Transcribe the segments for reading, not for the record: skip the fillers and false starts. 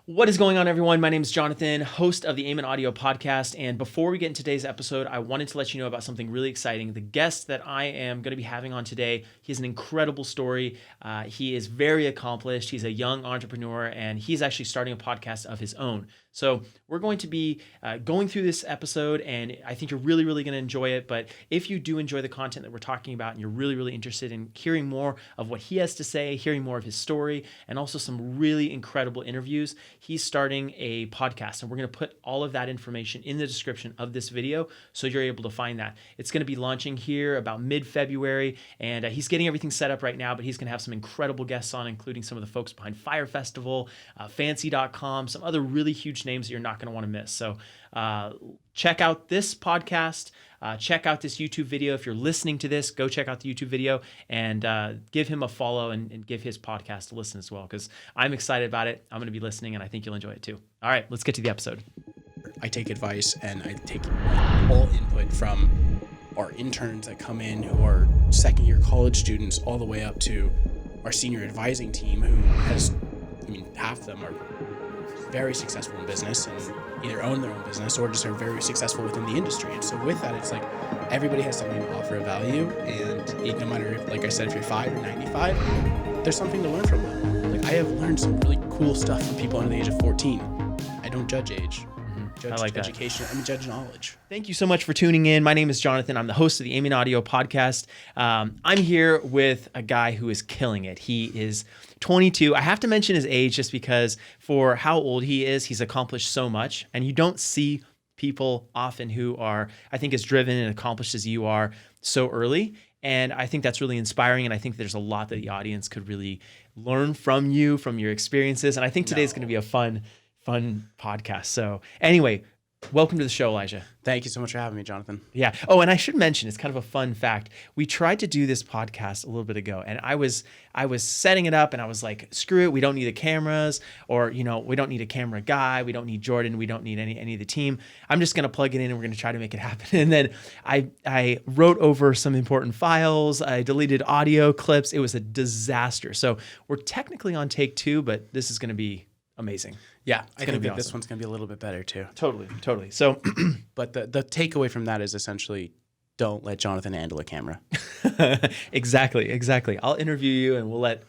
What is going on, everyone? My name is Jonathan, host of the Aymin Audio Podcast. And before we get into today's episode, I wanted to let you know about something really exciting. The guest that I am going to be having on today, he has an incredible story. He is very accomplished. He's a young entrepreneur, and he's actually starting a podcast of his own. So we're going to be going through this episode, and I think you're really, really going to enjoy it. But if you do enjoy the content that we're talking about, and you're really, really interested in hearing more of what he has to say, hearing more of his story, and also some really incredible interviews, he's starting a podcast, and we're going to put all of that information in the description of this video so you're able to find that. It's going to be launching here about mid-February, and he's getting everything set up right now, but he's going to have some incredible guests on, including some of the folks behind Fire Festival, Fancy.com, some other really huge names that you're not going to want to miss. So check out this podcast. Check out this YouTube video. If you're listening to this, go check out the YouTube video and give him a follow and give his podcast a listen as well, because I'm excited about it. I'm going to be listening, and I think you'll enjoy it too. All right, let's get to the episode. I take advice and I take all input from our interns that come in who are second-year college students all the way up to our senior advising team who has, half of them are very successful in business and either own their own business or just are very successful within the industry. And so with that, it's like everybody has something to offer of value. And no matter, like I said, if you're 5 or 95, there's something to learn from them. Like I have learned some really cool stuff from people under the age of 14. I don't judge age. Judge education. Judge knowledge. Thank you so much for tuning in. My name is Jonathan. I'm the host of the Aymin Audio Podcast. I'm here with a guy who is killing it. He is 22. I have to mention his age just because for how old he is, he's accomplished so much. And you don't see people often who are, I think, as driven and accomplished as you are so early. And I think that's really inspiring. And I think there's a lot that the audience could really learn from you, from your experiences. And I think today's going to be a fun podcast. So anyway, welcome to the show, Elijah. Thank you so much for having me, Jonathan. Yeah. Oh, and I should mention, it's kind of a fun fact. We tried to do this podcast a little bit ago, and I was setting it up, and I was like, screw it. We don't need the cameras, or, we don't need a camera guy. We don't need Jordan. We don't need any of the team. I'm just going to plug it in, and we're going to try to make it happen. And then I wrote over some important files. I deleted audio clips. It was a disaster. So we're technically on take 2, but this is going to be amazing. Yeah, I think that this one's going to be a little bit better too. Totally. So, but the takeaway from that is essentially don't let Jonathan handle a camera. Exactly. I'll interview you, and we'll let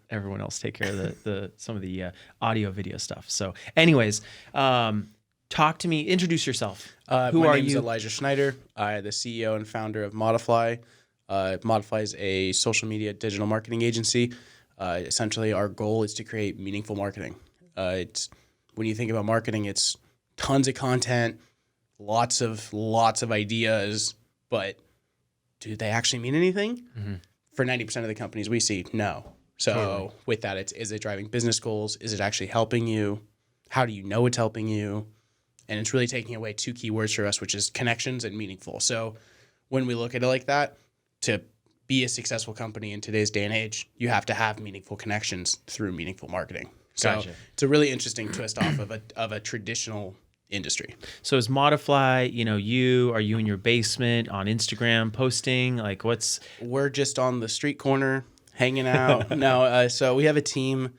everyone else take care of some of the audio video stuff. So, anyways, talk to me. Introduce yourself. Who are you? My name is Elijah Schnieder. I'm the CEO and founder of Modifly. Modifly is a social media digital marketing agency. Essentially, our goal is to create meaningful marketing. It's when you think about marketing, it's tons of content, lots of ideas, but do they actually mean anything? Mm-hmm. For 90% of the companies we see, no. So With that, is it driving business goals? Is it actually helping you? How do you know it's helping you? And it's really taking away 2 key words for us, which is connections and meaningful. So when we look at it like that, to be a successful company in today's day and age, you have to have meaningful connections through meaningful marketing. So Gotcha. It's a really interesting twist off of a traditional industry. So is Modifly, are you in your basement on Instagram posting? Like We're just on the street corner hanging out. No, so we have a team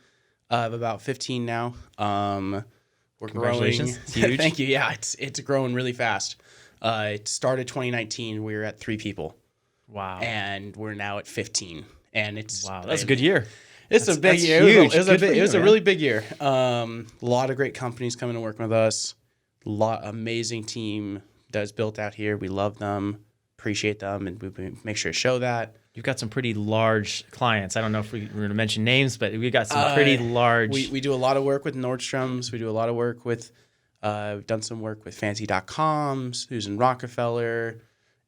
of about 15 now. We're Congratulations. growing. It's huge. Thank you. Yeah, it's growing really fast. It started 2019. We were at 3 people. Wow. And we're now at 15. And that's a good year. It's a big year. Huge. It was a really big year. A lot of great companies coming to work with us. Amazing team that's built out here. We love them, appreciate them, and we make sure to show that. You've got some pretty large clients. I don't know if we're going to mention names, but we got some pretty large. We do a lot of work with Nordstrom's. We do a lot of work with. We've done some work with Fancy.com, Susan Rockefeller,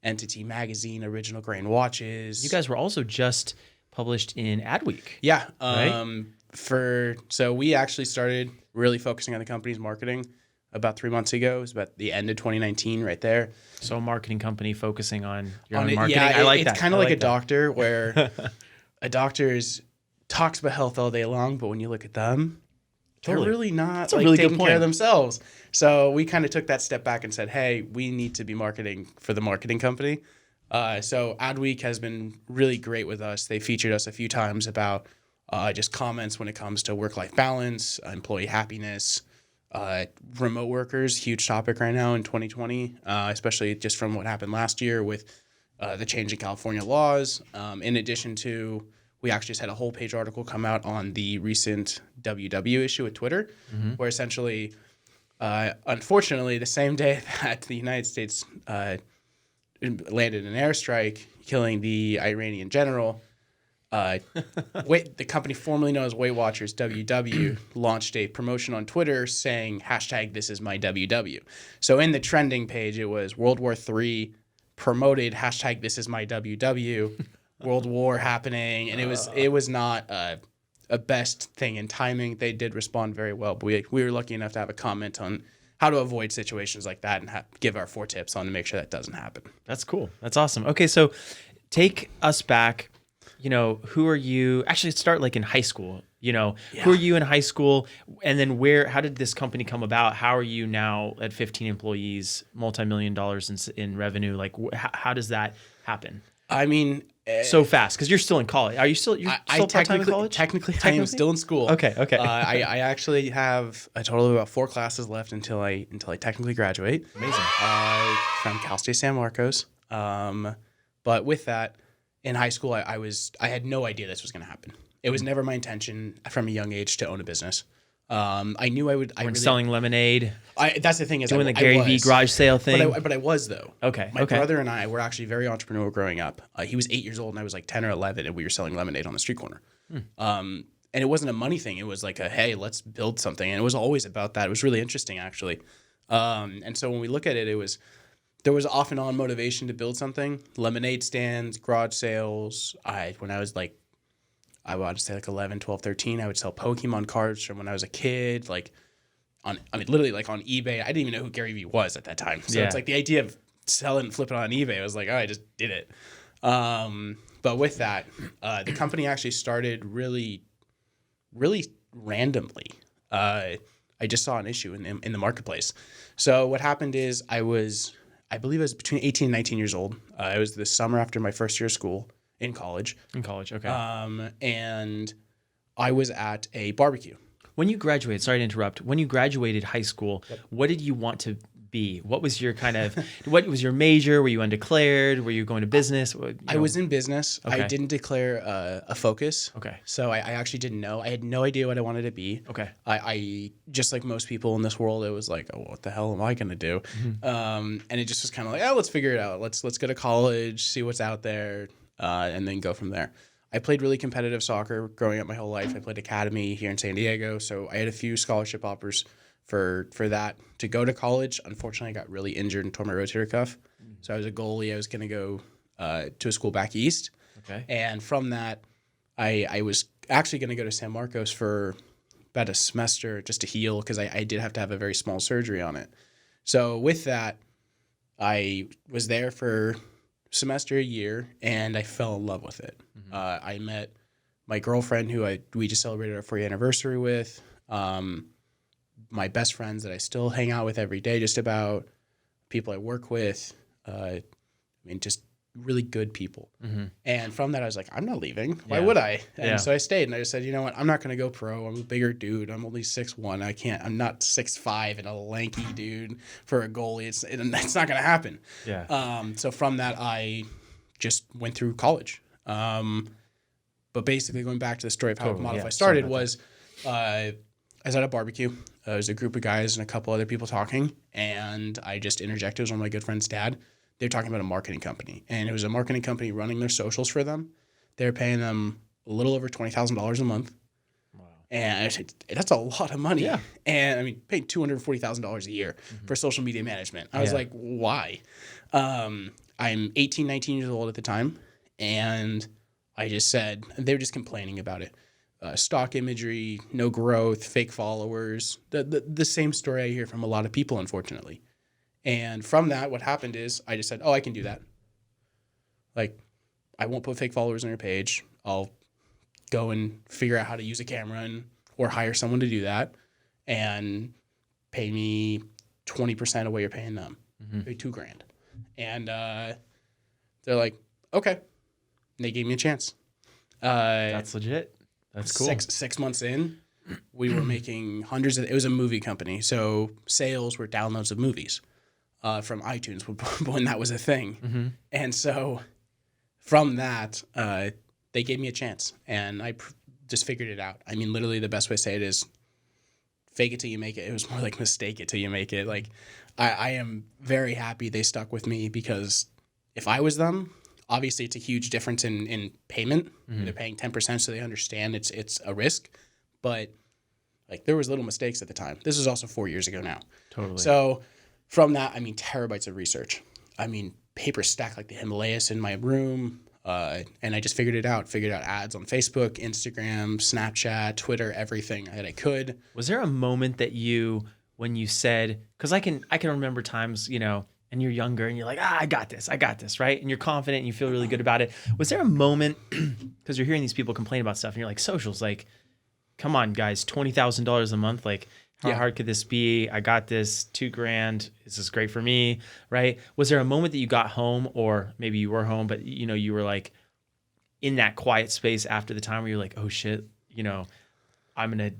Entity Magazine, Original Grain Watches. You guys were also just published in Adweek. Yeah. Right? So we actually started really focusing on the company's marketing about 3 months ago. It was about the end of 2019 right there. So a marketing company focusing on your own marketing. Yeah, I like that. It's kind of like a doctor where a doctor talks about health all day long, but when you look at them, they're really not taking care of themselves. So we kind of took that step back and said, hey, we need to be marketing for the marketing company. So Adweek has been really great with us. They featured us a few times about just comments when it comes to work-life balance, employee happiness, remote workers, huge topic right now in 2020, especially just from what happened last year with the change in California laws. In addition to, we actually just had a whole page article come out on the recent WW issue with Twitter, where essentially, unfortunately, the same day that the United States landed an airstrike, killing the Iranian general, the company formerly known as Weight Watchers, WW, launched a promotion on Twitter saying #This is my WW. So in the trending page, it was World War III promoted #This is my WW, World War happening, and it was not a best thing in timing. They did respond very well, but we were lucky enough to have a comment on how to avoid situations like that and give our 4 tips on to make sure that doesn't happen. That's cool. That's awesome. Okay, so take us back. Who are you? Actually, start like in high school. Who are you in high school? And then how did this company come about? How are you now at 15 employees, multi-million dollars in revenue? Like, how does that happen? I mean, so fast, because you're still in college. Are you still? You're still part-time in college? Technically, I am still in school. Okay. I actually have a total of about 4 classes left until I technically graduate. Amazing. From Cal State San Marcos. But with that, in high school, I had no idea this was going to happen. It was never my intention from a young age to own a business. I knew I would. Selling lemonade. That's the thing is doing the Gary Vee garage sale thing. But I was though. Okay. My brother and I were actually very entrepreneurial growing up. He was 8 years old and I was like 10 or 11, and we were selling lemonade on the street corner. And it wasn't a money thing. It was like hey, let's build something. And it was always about that. It was really interesting actually. And so when we look at it, there was off and on motivation to build something. Lemonade stands, garage sales. When I was like, I would say like 11, 12, 13, I would sell Pokemon cards from when I was a kid, literally like on eBay. I didn't even know who Gary Vee was at that time. So it's like the idea of selling and flipping on eBay, I was like, oh, I just did it. But with that, the company actually started really, really randomly. I just saw an issue in the marketplace. So what happened is I believe I was between 18 and 19 years old. It was the summer after my first year of school. In college, okay. And I was at a barbecue. When you graduated, sorry to interrupt. When you graduated high school, what did you want to be? What was your what was your major? Were you undeclared? Were you going to business? I was in business. Okay. I didn't declare a focus. Okay. So I actually didn't know. I had no idea what I wanted to be. Okay. I just like most people in this world, it was like, oh, what the hell am I going to do? And it just was kind of like, oh, let's figure it out. Let's go to college, see what's out there. And then go from there. I played really competitive soccer growing up my whole life. I played academy here in San Diego, so I had a few scholarship offers for that to go to college. Unfortunately, I got really injured and tore my rotator cuff. So I was a goalie. I was going to go to a school back east. Okay. And from that, I was actually going to go to San Marcos for about a semester just to heal because I did have to have a very small surgery on it. So with that, I was there for semester, a year, and I fell in love with it. I met my girlfriend who we just celebrated our 4th anniversary with, my best friends that I still hang out with every day, just about people I work with, just really good people. And from that, I was like, I'm not leaving. Why would I? And so I stayed, and I just said, you know what? I'm not going to go pro. I'm a bigger dude. I'm only 6'1". I'm not 6'5" and a lanky dude for a goalie. It's not going to happen. So from that, I just went through college. But basically, going back to the story of how Modifly started was I was at a barbecue. There was a group of guys and a couple other people talking, and I just interjected. It was one of my good friend's dad. They were talking about a marketing company, and it was a marketing company running their socials for them. They were paying them a little over $20,000 a month. Wow. And I said, that's a lot of money. Yeah. And paying $240,000 a year for social media management. I was like, why? I'm 18, 19 years old at the time, and I just said, they were just complaining about it. Stock imagery, no growth, fake followers, the same story I hear from a lot of people, unfortunately. And from that, what happened is I just said, oh, I can do that. Like, I won't put fake followers on your page. I'll go and figure out how to use a camera or hire someone to do that and pay me 20% of what you're paying them, maybe $2,000. And they're like, okay. And they gave me a chance. That's legit. That's cool. Six months in, we were making hundreds of. It was a movie company, so sales were downloads of movies from iTunes when that was a thing, and so from that, they gave me a chance, and I just figured it out. I mean, literally, the best way to say it is fake it till you make it. It was more like mistake it till you make it. Like, I am very happy they stuck with me, because if I was them, obviously it's a huge difference in payment. They're paying 10%, so they understand it's a risk. But like, there was little mistakes at the time. This is also 4 years ago now. Totally. So from that, I mean, terabytes of research. I mean, paper stacked like the Himalayas in my room. And I just figured it out. Figured out ads on Facebook, Instagram, Snapchat, Twitter, everything that I could. Was there a moment that when you said, because I can remember times, and you're younger and you're like, I got this, right? And you're confident and you feel really good about it. Was there a moment, because you're hearing these people complain about stuff and you're like, socials, like, come on, guys, $20,000 a month, like, how hard could this be? I got this, $2,000. This is great for me, right? Was there a moment that you got home, or maybe you were home, but you were like in that quiet space after the time where you're like, oh shit, I'm going to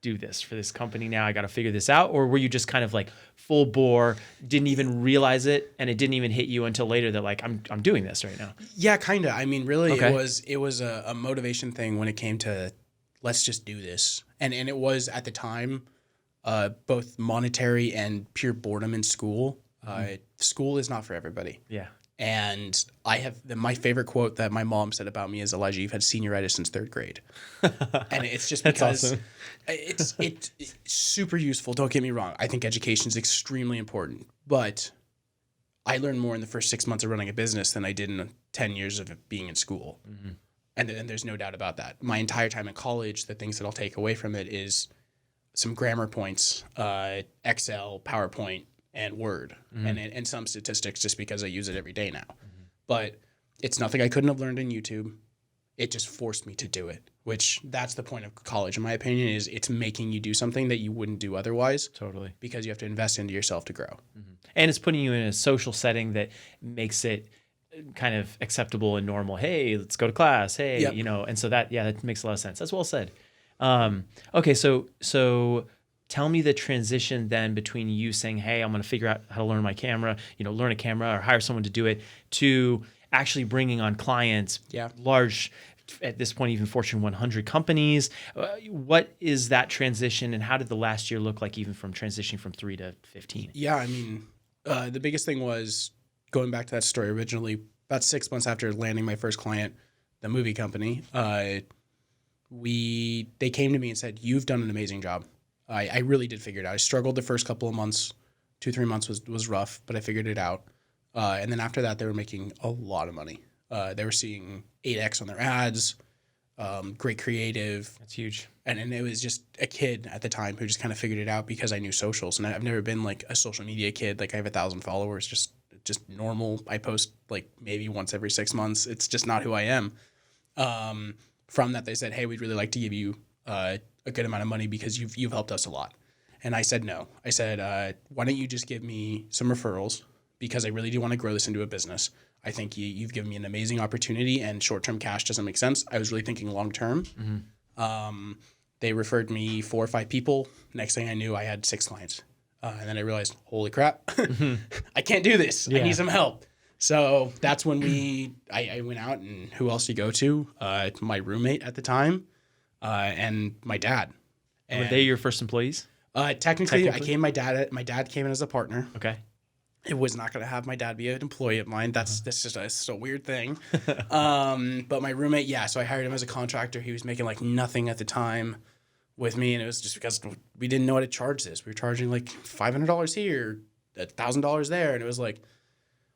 do this for this company now. I got to figure this out. Or were you just kind of like full bore, didn't even realize it, and it didn't even hit you until later that like, I'm doing this right now? Yeah, kind of. I mean, really, it was a motivation thing when it came to let's just do this. And it was at the time, both monetary and pure boredom in school. School is not for everybody. Yeah. And I have my favorite quote that my mom said about me is, Elijah, you've had senioritis since 3rd grade. And it's just because awesome. it's super useful. Don't get me wrong. I think education is extremely important, but I learned more in the first 6 months of running a business than I did in 10 years of it being in school. And there's no doubt about that. My entire time in college, the things that I'll take away from it is some grammar points, Excel, PowerPoint, and Word, and some statistics, just because I use it every day now. But it's nothing I couldn't have learned in YouTube. It just forced me to do it, which that's the point of college, in my opinion, is it's making you do something that you wouldn't do otherwise. Totally. Because you have to invest into yourself to grow. And it's putting you in a social setting that makes it kind of acceptable and normal. Hey, let's go to class. Hey, and so that makes a lot of sense. That's well said. Okay, so tell me the transition then between you saying, hey, I'm going to figure out how to learn my camera, learn a camera or hire someone to do it, to actually bringing on clients, large, at this point, even Fortune 100 companies. What is that transition, and how did the last year look like, even from transitioning from 3 to 15? Yeah, I mean, the biggest thing was going back to that story originally, about 6 months after landing my first client, the movie company, they came to me and said, you've done an amazing job. I really did figure it out. I struggled the first couple of months. 2-3 months was rough, but I figured it out. And then after that, they were making a lot of money. They were seeing 8x on their ads, great creative. That's huge. And it was just a kid at the time who just kind of figured it out because I knew socials. And I've never been like a social media kid. Like, I have 1,000 followers, just normal. I post like maybe once every 6 months. It's just not who I am. From that, they said, hey, we'd really like to give you a good amount of money because you've helped us a lot. And I said no. I said, why don't you just give me some referrals, because I really do want to grow this into a business. I think you've given me an amazing opportunity, and short-term cash doesn't make sense. I was really thinking long-term. They referred me 4 or 5 people. Next thing I knew, I had 6 clients. And then I realized, holy crap, I can't do this. I need some help. So that's when I went out, and who else do you go to? My roommate at the time, and my dad. And were they your first employees? Technically, my dad came in as a partner. Okay. It was not going to have my dad be an employee of mine. That's just a weird thing. But my roommate, so I hired him as a contractor. He was making like nothing at the time with me, and it was just because we didn't know how to charge this. We were charging like $500 here, $1,000 there, and it was like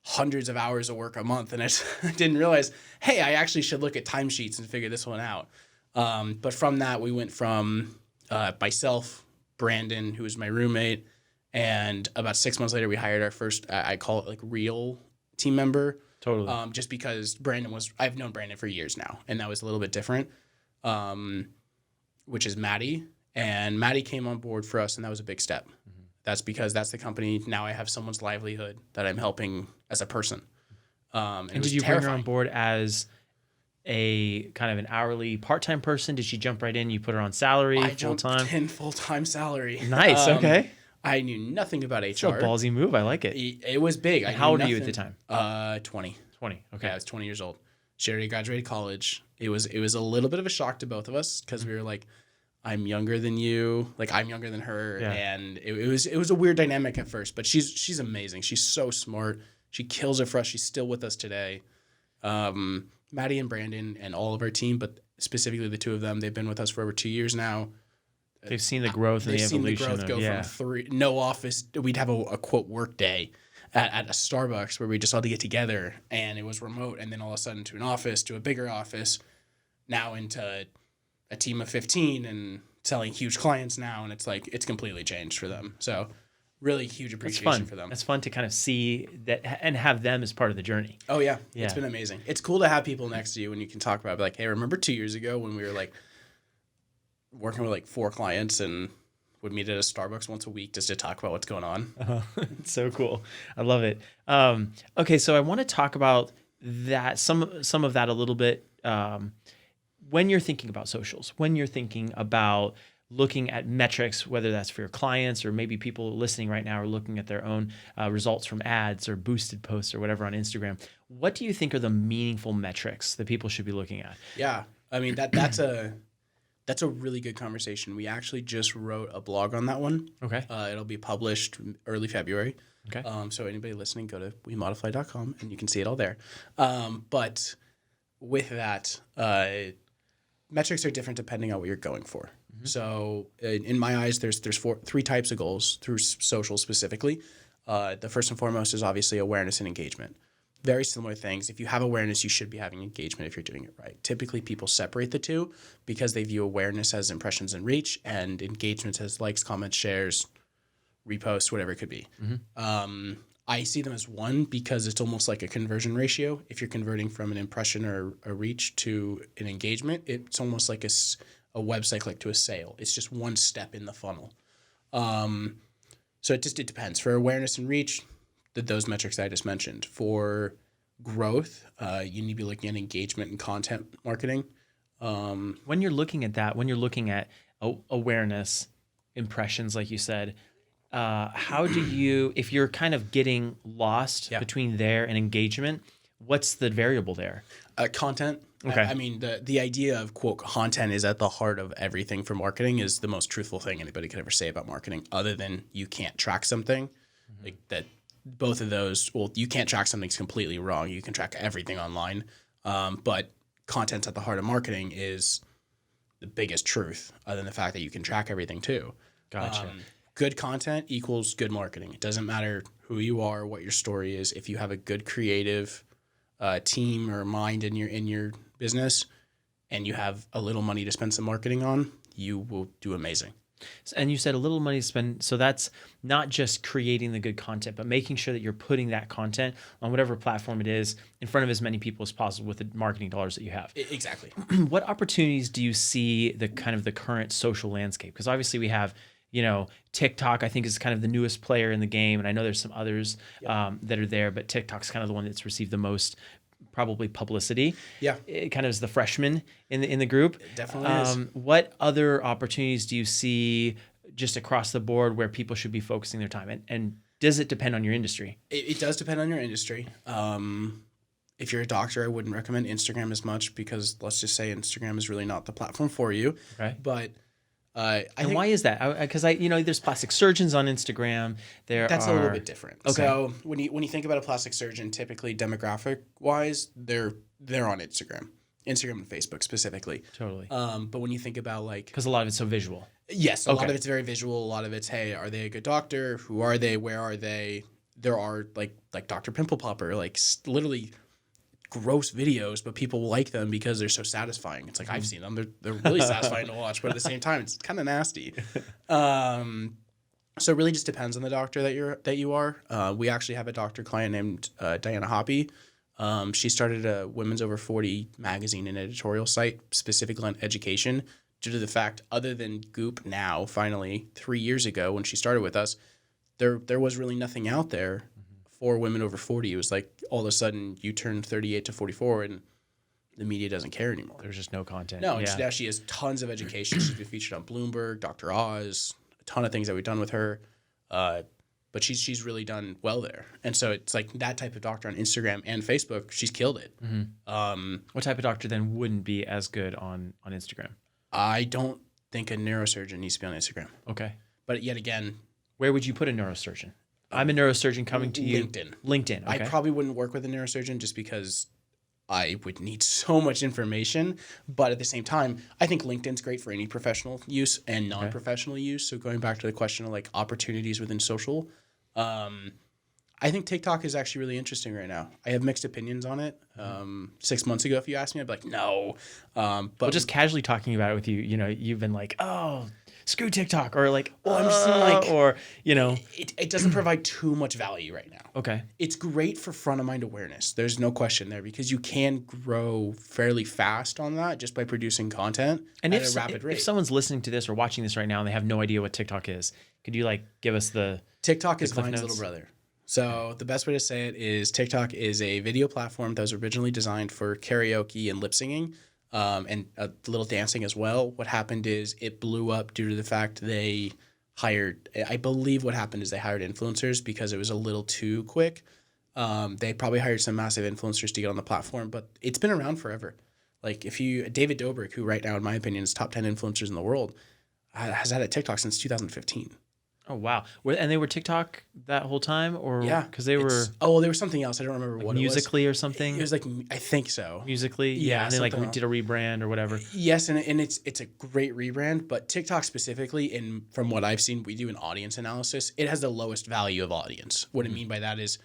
hundreds of hours of work a month. And I didn't realize, hey, I actually should look at timesheets and figure this one out. But from that, we went from myself, Brandon, who was my roommate, and about 6 months later, we hired our first, I call it like real team member. Totally. Just because I've known Brandon for years now, and that was a little bit different, which is Maddie. And Maddie came on board for us, and that was a big step. That's because that's the company. Now I have someone's livelihood that I'm helping as a person. And did you bring her on board as a kind of an hourly part-time person? Did she jump right in? You put her on salary, I full-time? jumped in full-time salary. Nice. Okay. I knew nothing about HR. It's a ballsy move. I like it. It was big. And how old are you at the time? 20. 20. Okay. Yeah, I was 20 years old. She already graduated college. It was a little bit of a shock to both of us because we were like, I'm younger than you, like I'm younger than her, and it was a weird dynamic at first. But she's amazing. She's so smart. She kills it for us. She's still with us today. Maddie and Brandon and all of our team, but specifically the two of them, they've been with us for over 2 years now. They've seen the growth and the evolution. They've seen the growth go from no office. We'd have a quote work day at a Starbucks where we just all had to get together, and it was remote, and then all of a sudden to an office, to a bigger office, now into a team of 15 and selling huge clients now, and it's like it's completely changed for them. So really huge appreciation for them. It's fun to kind of see that and have them as part of the journey. Oh yeah. It's been amazing. It's cool to have people next to you when you can talk about it, like, hey, remember 2 years ago when we were like working with like 4 clients and would meet at a Starbucks once a week just to talk about what's going on. It's so cool. I love it. Okay, so I want to talk about that some of that a little bit. When you're thinking about socials, when you're thinking about looking at metrics, whether that's for your clients or maybe people listening right now are looking at their own results from ads or boosted posts or whatever on Instagram, what do you think are the meaningful metrics that people should be looking at? Yeah, I mean that's a really good conversation. We actually just wrote a blog on that one. Okay. It'll be published early February. Okay. So anybody listening, go to wemodifly.com and you can see it all there. But with that, metrics are different depending on what you're going for. Mm-hmm. So in my eyes, there's 3 types of goals through social specifically. The first and foremost is obviously awareness and engagement. Very similar things. If you have awareness, you should be having engagement if you're doing it right. Typically, people separate the two because they view awareness as impressions and reach and engagement as likes, comments, shares, reposts, whatever it could be. Mm-hmm. I see them as one because it's almost like a conversion ratio. If you're converting from an impression or a reach to an engagement, it's almost like a website click to a sale. It's just one step in the funnel. So it depends. For awareness and reach, those metrics I just mentioned. For growth, you need to be looking at engagement and content marketing. When you're looking at that, when you're looking at awareness, impressions, like you said, how do you, if you're kind of getting lost between there and engagement, what's the variable there? Content. Okay. I mean, the idea of, quote, content is at the heart of everything for marketing is the most truthful thing anybody could ever say about marketing, other than you can't track something. Mm-hmm. Like that. Both of those, well, you can't track something's completely wrong. You can track everything online. But content at the heart of marketing is the biggest truth, other than the fact that you can track everything too. Gotcha. Good content equals good marketing. It doesn't matter who you are, what your story is. If you have a good creative team or mind in your business and you have a little money to spend some marketing on, you will do amazing. And you said a little money to spend. So that's not just creating the good content, but making sure that you're putting that content on whatever platform it is in front of as many people as possible with the marketing dollars that you have. Exactly. What opportunities do you see the current social landscape? Because obviously we have, TikTok, I think, is kind of the newest player in the game. And I know there's some others that are there, but TikTok's kind of the one that's received the most probably publicity. Yeah. It kind of is the freshman in the group. It definitely is. What other opportunities do you see just across the board where people should be focusing their time? And does it depend on your industry? It does depend on your industry. If you're a doctor, I wouldn't recommend Instagram as much because let's just say Instagram is really not the platform for you. Okay. But why is that? Because there's plastic surgeons on Instagram. That's a little bit different. Okay. So when you think about a plastic surgeon, typically demographic wise, they're on Instagram and Facebook specifically. Totally. But when you think about because a lot of it's so visual. Yes, a lot of it's very visual. A lot of it's, hey, are they a good doctor? Who are they? Where are they? There are like Dr. Pimple Popper, literally gross videos, but people like them because they're so satisfying. It's like I've seen them; they're really satisfying to watch, but at the same time, it's kind of nasty. So it really just depends on the doctor that you are. We actually have a doctor client named Diana Hoppy. She started a Women's Over 40 magazine and editorial site specifically on education due to the fact, other than Goop now, finally 3 years ago when she started with us, there was really nothing out there for women over 40. It was like all of a sudden you turn 38 to 44 and the media doesn't care anymore. There's just no content. No, and now she has tons of education. She's been featured on Bloomberg, Dr. Oz, a ton of things that we've done with her. But she's really done well there. And so it's like that type of doctor on Instagram and Facebook, she's killed it. What type of doctor then wouldn't be as good on Instagram? I don't think a neurosurgeon needs to be on Instagram. Okay. But yet again, where would you put a neurosurgeon? I'm a neurosurgeon coming to you. LinkedIn. Okay. I probably wouldn't work with a neurosurgeon just because I would need so much information. But at the same time, I think LinkedIn's great for any professional use and non-professional use. So going back to the question of like opportunities within social, I think TikTok is actually really interesting right now. I have mixed opinions on it. 6 months ago, if you asked me, I'd be like, no. But just casually talking about it with you, you've been like, oh, screw TikTok, or like, well, I'm just saying, like, or it doesn't provide too much value right now. Okay. It's great for front of mind awareness. There's no question there because you can grow fairly fast on that just by producing content at a rapid rate. If someone's listening to this or watching this right now and they have no idea what TikTok is, could you like give us the TikTok is Vine's little brother. So the best way to say it is TikTok is a video platform that was originally designed for karaoke and lip singing, and a little dancing as well. What happened is it blew up due to the fact they hired, I believe what happened is they hired influencers because it was a little too quick. They probably hired some massive influencers to get on the platform, but it's been around forever. Like David Dobrik, who right now in my opinion is top 10 influencers in the world, has had a TikTok since 2015. Oh, wow. And they were TikTok that whole time? Or yeah. Because they were... Oh, there was something else. I don't remember what Musically it was. or something? It was like, I think so. Musically? Yeah. And they like did a rebrand or whatever. Yes, and it's a great rebrand, but TikTok specifically, and from what I've seen, we do an audience analysis. It has the lowest value of audience. What I mean by that is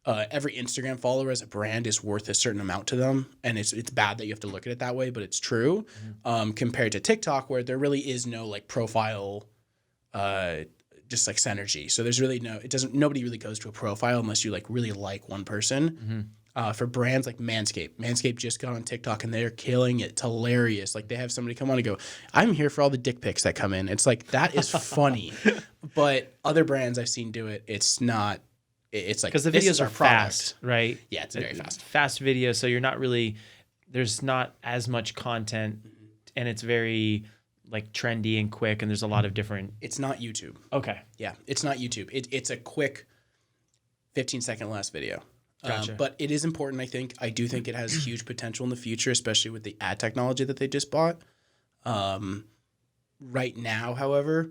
every Instagram follower as a brand is worth a certain amount to them, and it's bad that you have to look at it that way, but it's true. Compared to TikTok, where there really is no like profile just like synergy. So there's really nobody really goes to a profile unless you like really like one person. For brands like Manscaped just got on TikTok and they're killing it. It's hilarious. Like they have somebody come on and go, I'm here for all the dick pics that come in. It's like, that is funny. But other brands I've seen do it, it's not, it's like, because the videos are fast, right? Yeah, it's very fast. Fast video. So you're not really, there's not as much content and it's very like trendy and quick, and there's a lot of different... It's not YouTube. Okay. Yeah, it's not YouTube. It's a quick 15-second last video. Gotcha. But it is important, I think. I do think it has huge potential in the future, especially with the ad technology that they just bought. Right now, however,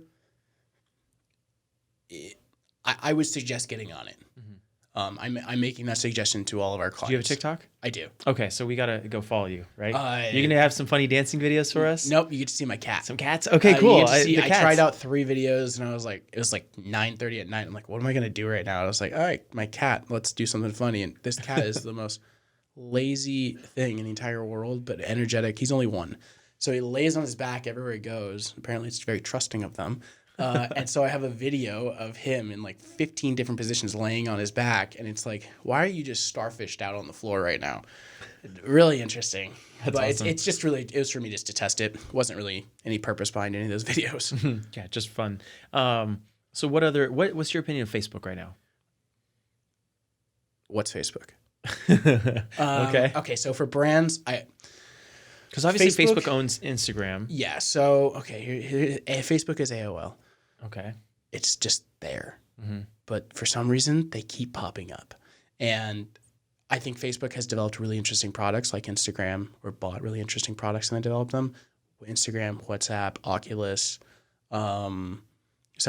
I would suggest getting on it. I'm making that suggestion to all of our clients. Do you have a TikTok? I do. Okay, so we got to go follow you, right? You're going to have some funny dancing videos for us? Nope, you get to see my cat. Some cats? Okay, cool. I tried out 3 videos, and I was like, it was like 9:30 at night. I'm like, what am I going to do right now? And I was like, all right, my cat, let's do something funny. And this cat is the most lazy thing in the entire world, but energetic. He's only 1. So he lays on his back everywhere he goes. Apparently, it's very trusting of them. And so I have a video of him in like 15 different positions laying on his back. And it's like, why are you just starfished out on the floor right now? Really interesting. That's but awesome. it's just really, it was for me just to test it. Wasn't really any purpose behind any of those videos. Yeah, just fun. So what's your opinion of Facebook right now? What's Facebook? Okay. So for brands, because obviously Facebook owns Instagram. Yeah. So, okay, here Facebook is AOL. Okay. It's just there. But for some reason, they keep popping up. And I think Facebook has developed really interesting products like Instagram, or bought really interesting products and then developed them. Instagram, WhatsApp, Oculus, some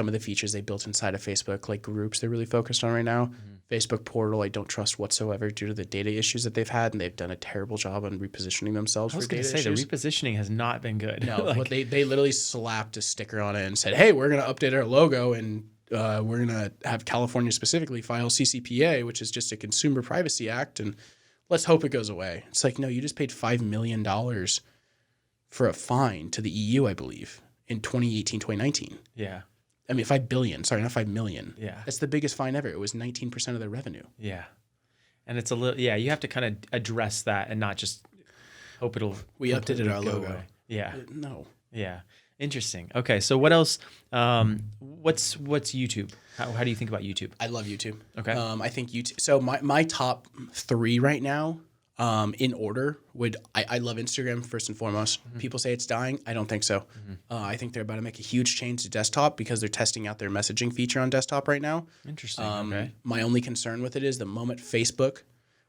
of the features they built inside of Facebook, like groups they're really focused on right now. Facebook portal, I don't trust whatsoever due to the data issues that they've had, and they've done a terrible job on repositioning themselves for data issues. I was going to say, the repositioning has not been good. No, but they literally slapped a sticker on it and said, hey, we're going to update our logo, and we're going to have California specifically file CCPA, which is just a Consumer Privacy Act, and let's hope it goes away. It's like, no, you just paid $5 million for a fine to the EU, I believe, in 2018, 2019. Yeah. I mean, 5 billion. Sorry, not 5 million. Yeah. That's the biggest fine ever. It was 19% of their revenue. Yeah. And it's a little, you have to kind of address that and not just hope it'll. We updated our logo. Away. Yeah. No. Yeah. Interesting. Okay. So what else? What's YouTube? How do you think about YouTube? I love YouTube. Okay. I think YouTube. So my top 3 right now in order, I love Instagram first and foremost. People say it's dying. I don't think so. I think they're about to make a huge change to desktop because they're testing out their messaging feature on desktop right now. Interesting. Okay. My only concern with it is the moment Facebook,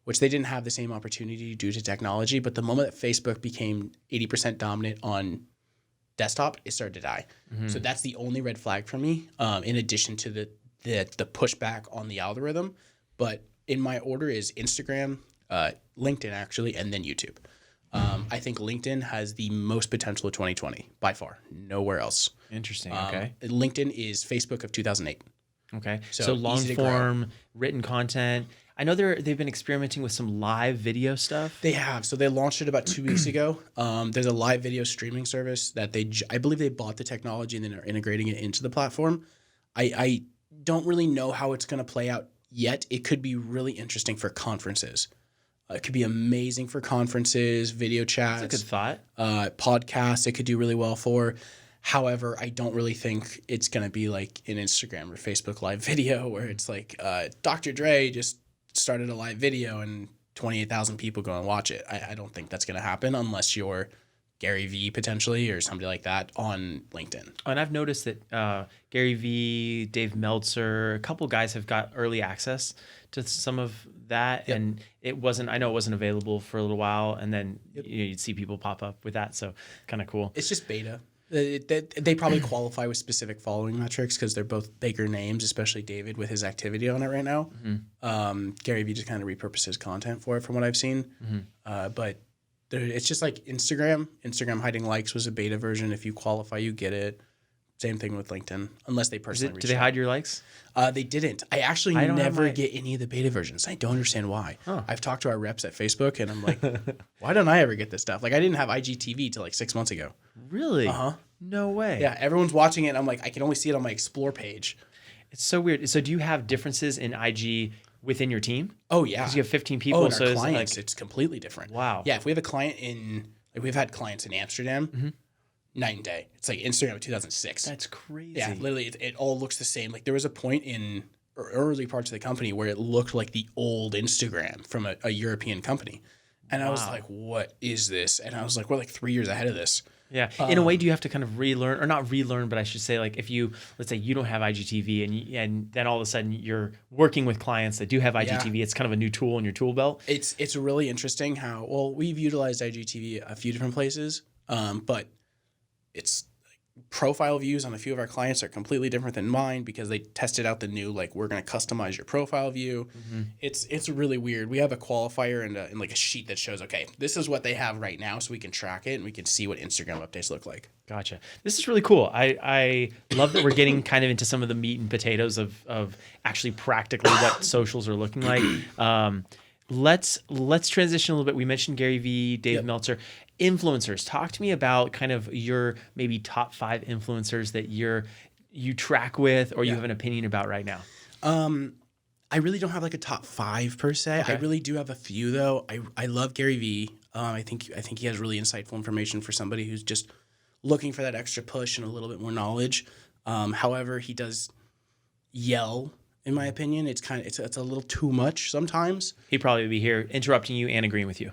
which they didn't have the same opportunity due to technology, but the moment that Facebook became 80% dominant on desktop, it started to die. So that's the only red flag for me, in addition to the pushback on the algorithm. But in my order is Instagram, LinkedIn actually, and then YouTube. I think LinkedIn has the most potential of 2020 by far. Nowhere else. Interesting. Okay. LinkedIn is Facebook of 2008. Okay. So So long easy to grow. form written content. I know they've been experimenting with some live video stuff. They have. So they launched it about 2 weeks ago. There's a live video streaming service that I believe they bought the technology and then are integrating it into the platform. I don't really know how it's going to play out yet. It could be really interesting for conferences. It could be amazing for conferences, video chats. That's a good thought. Podcasts it could do really well for. However, I don't really think it's going to be like an Instagram or Facebook live video where it's like Dr. Dre just started a live video and 28,000 people go and watch it. I don't think that's going to happen unless you're Gary Vee potentially or somebody like that on LinkedIn. And I've noticed that Gary Vee, Dave Meltzer, a couple guys have got early access to some of that. Yep. And I know it wasn't available for a little while. And then you'd see people pop up with that. So kind of cool. It's just beta. They probably qualify with specific following metrics because they're both bigger names, especially David with his activity on it right now. Gary Vee just kind of repurposes content for it from what I've seen. But it's just like Instagram. Instagram hiding likes was a beta version. If you qualify, you get it. Same thing with LinkedIn, unless they personally reach Do they out. hide your likes? They didn't. I actually never get any of the beta versions. I don't understand why. Huh. I've talked to our reps at Facebook, and I'm like, why don't I ever get this stuff? Like, I didn't have IGTV till like 6 months ago. Really? Uh-huh. No way. Yeah, everyone's watching it, and I'm like, I can only see it on my Explore page. It's so weird. So do you have differences in IG within your team? Oh, yeah. Because you have 15 people. and so our it's clients, like, it's completely different. wow. Yeah, if we have a client we've had clients in Amsterdam, night and day. It's like Instagram of 2006. That's crazy. Yeah, literally, it all looks the same. Like, there was a point in early parts of the company where it looked like the old Instagram from a European company. And I was like, what is this? And I was like, we're like 3 years ahead of this. Yeah. In a way, do you have to kind of relearn, or not relearn, but I should say, like, if you, let's say you don't have IGTV and then all of a sudden you're working with clients that do have IGTV, it's kind of a new tool in your tool belt. It's really interesting how, well, we've utilized IGTV a few different places, but it's profile views on a few of our clients are completely different than mine because they tested out the new, like, we're going to customize your profile view. It's really weird. We have a qualifier and like a sheet that shows, okay, this is what they have right now, so we can track it and we can see what Instagram updates look like. Gotcha. This is really cool. I love that we're getting kind of into some of the meat and potatoes of actually practically what socials are looking like. Let's transition a little bit. We mentioned Gary Vee, Dave Meltzer. Influencers. Talk to me about kind of your maybe top 5 influencers that you track with or you have an opinion about right now. I really don't have like a top 5 per se. Okay. I really do have a few though. I love Gary Vee. I think he has really insightful information for somebody who's just looking for that extra push and a little bit more knowledge. However, he does yell. In my opinion, it's a little too much sometimes. He'd probably be here interrupting you and agreeing with you.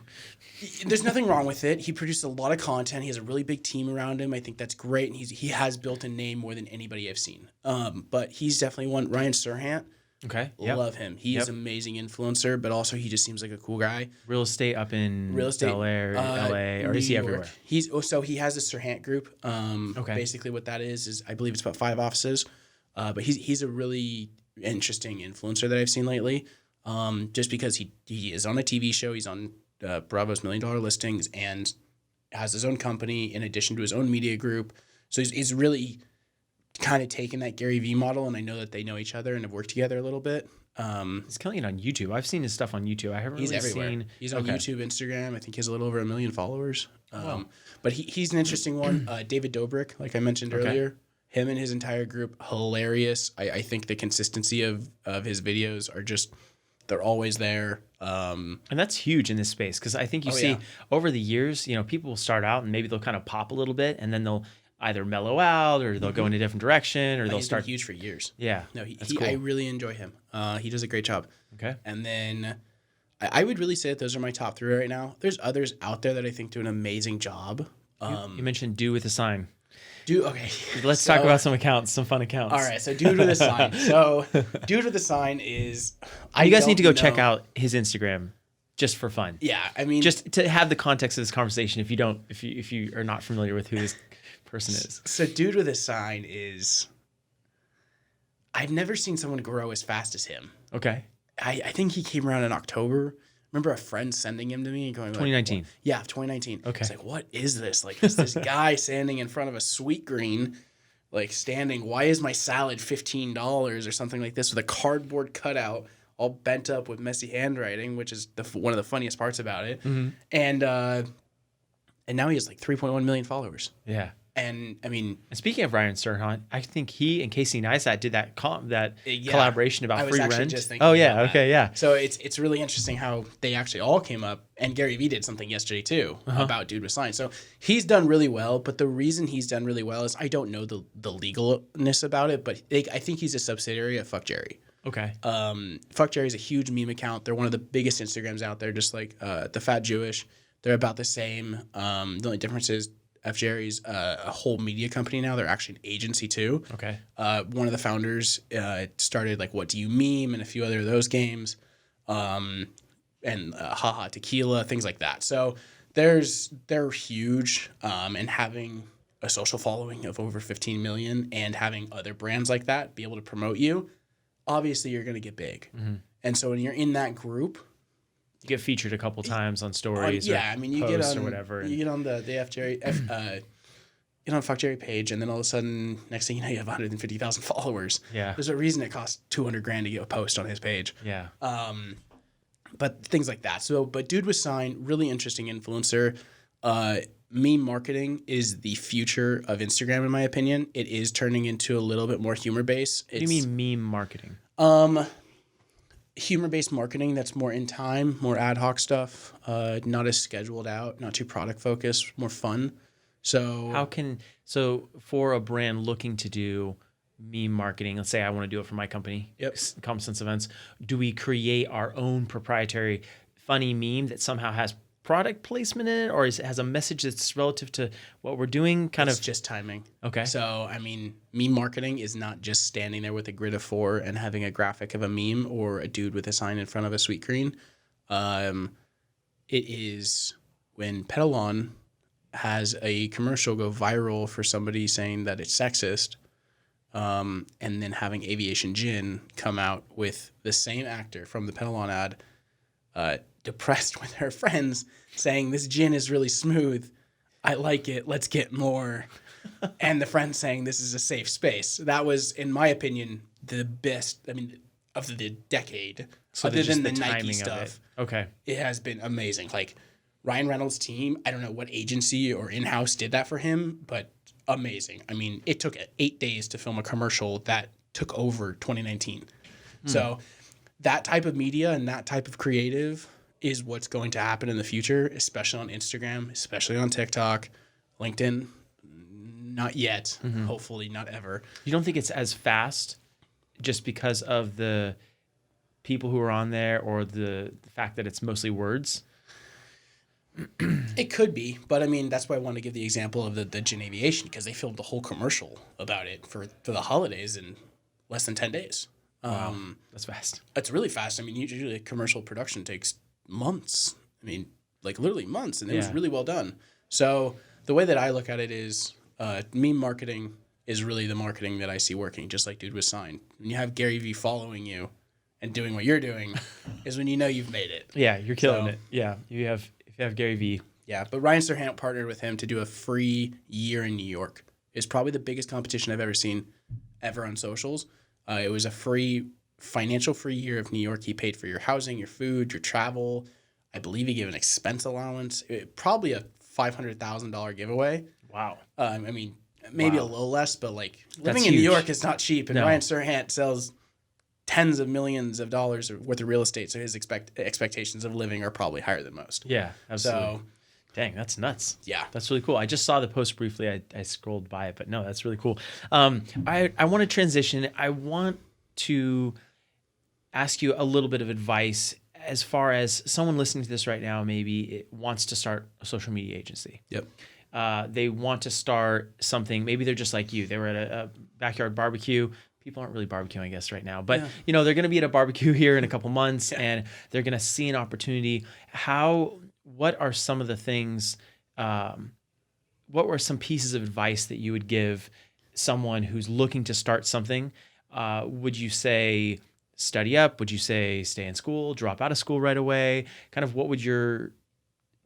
There's nothing wrong with it. He produces a lot of content. He has a really big team around him. I think that's great. And he has built a name more than anybody I've seen. But he's definitely one. Ryan Serhant. Okay. Love him. He is an amazing influencer, but also he just seems like a cool guy. Real estate up in LA, or is he everywhere? He has the Serhant group. Basically what that is I believe it's about 5 offices. But he's a really interesting influencer that I've seen lately. Just because he is on a TV show, he's on Bravo's $1 Million Listings and has his own company in addition to his own media group. So he's really kind of taken that Gary Vee model, and I know that they know each other and have worked together a little bit. He's killing it on YouTube. I've seen his stuff on YouTube. I haven't really seen. He's on YouTube, Instagram. I think he has a little over 1 million followers. But he's an interesting one. David Dobrik, like I mentioned earlier. Him and his entire group, hilarious. I think the consistency of his videos are just, they're always there. And that's huge in this space because I think you see over the years, people will start out and maybe they'll kind of pop a little bit and then they'll either mellow out or they'll go in a different direction or they'll start. Been huge for years. Yeah. No, cool. I really enjoy him. He does a great job. Okay. And then I would really say that those are my top 3 right now. There's others out there that I think do an amazing job. You mentioned Dude with a Sign. Okay. Let's talk about some accounts, some fun accounts. All right, so Dude with a Sign. So Dude with a Sign is... You guys need to go check out his Instagram just for fun. Yeah, I mean... Just to have the context of this conversation if you are not familiar with who this person is. So Dude with a Sign is... I've never seen someone grow as fast as him. Okay. I think he came around in October. Remember a friend sending him to me and going, 2019. Like, yeah, 2019. Okay. It's like, what is this? Like, is this guy standing in front of a Sweet Green, like standing, why is my salad $15 or something like this with a cardboard cutout all bent up with messy handwriting, which is one of the funniest parts about it. Mm-hmm. And now he has like 3.1 million followers. Yeah. And I mean, and speaking of Ryan Serhant, I think he and Casey Neistat did that collaboration about free rent. Just thinking okay, that. yeah. So it's really interesting how they actually all came up, and Gary Vee did something yesterday too about Dude with Sign. So he's done really well, but the reason he's done really well is I don't know the legalness about it, but I think he's a subsidiary of Fuck Jerry. Okay. Fuck Jerry is a huge meme account. They're one of the biggest Instagrams out there, just like the Fat Jewish. They're about the same. The only difference is F Jerry's a whole media company now. They're actually an agency too. Okay. One of the founders started like What Do You Meme and a few other of those games, and Haha Tequila, things like that. So they're huge, and having a social following of over 15 million and having other brands like that be able to promote you, obviously you're going to get big. Mm-hmm. And so when you're in that group, you get featured a couple times on stories. You get on or whatever. You get on the F Jerry, get on Fuck Jerry page, and then all of a sudden, next thing you know, you have 150,000 followers. Yeah. There's a reason it costs $200,000 to get a post on his page. Yeah. But things like that. So, but Dude with Sign, really interesting influencer. Meme marketing is the future of Instagram, in my opinion. It is turning into a little bit more humor based. What do you mean meme marketing? Humor-based marketing that's more in time, more ad hoc stuff, not as scheduled out, not too product focused, more fun. So for a brand looking to do meme marketing, let's say I want to do it for my company, Common Sense Events, do we create our own proprietary funny meme that somehow has product placement in it, or has a message that's relative to what we're doing? It's just timing. Okay. So, I mean, meme marketing is not just standing there with a grid of 4 and having a graphic of a meme or a dude with a sign in front of a Sweet Green. It is when Petalon has a commercial go viral for somebody saying that it's sexist, and then having Aviation Gin come out with the same actor from the Petalon ad, depressed with her friends, saying this gin is really smooth. I like it. Let's get more. And the friends saying this is a safe space. That was, in my opinion, the best. I mean, of the decade. So other than the timing Nike of stuff, it has been amazing. Like Ryan Reynolds' team. I don't know what agency or in-house did that for him, but amazing. I mean, it took 8 days to film a commercial that took over 2019. So that type of media and that type of creative is what's going to happen in the future, especially on Instagram, especially on TikTok, LinkedIn. Not yet. Hopefully not ever. You don't think it's as fast just because of the people who are on there, or the fact that it's mostly words? It could be, but I mean, that's why I wanted to give the example of the Gin Aviation, because they filmed the whole commercial about it for the holidays in less than 10 days. Wow, that's fast. It's really fast. I mean, usually a commercial production takes months. I mean, like literally months, and it was really well done. So the way that I look at it is meme marketing is really the marketing that I see working, just like Dude with Sign. When you have Gary Vee following you and doing what you're doing is when you know you've made it. Yeah, you're killing it. Yeah, if you have Gary Vee. Yeah, but Ryan Serhant partnered with him to do a free year in New York. It's probably the biggest competition I've ever seen on socials. It was a financial free year of New York. He paid for your housing, your food, your travel. I believe he gave an expense allowance. Probably a $500,000 giveaway. Wow. I mean, maybe a little less, but like living That's in New huge. York is not cheap. And Ryan Serhant sells tens of millions of dollars worth of real estate, so his expectations of living are probly higher than most. Yeah, absolutely. So, dang, that's nuts. Yeah. That's really cool. I just saw the post briefly. I scrolled by it, but no, that's really cool. I want to transition. I want to ask you a little bit of advice. as far as someone listening to this right now, maybe it wants to start a social media agency. Yep. They want to start something. Maybe they're just like you. They were at a backyard barbecue. People aren't really barbecuing, I guess, right now. But, they're going to be at a barbecue here in a couple months, and they're going to see an opportunity. What are some of the things, what were some pieces of advice that you would give someone who's looking to start something? Would you say study up? Would you say stay in school, drop out of school right away? Kind of what would your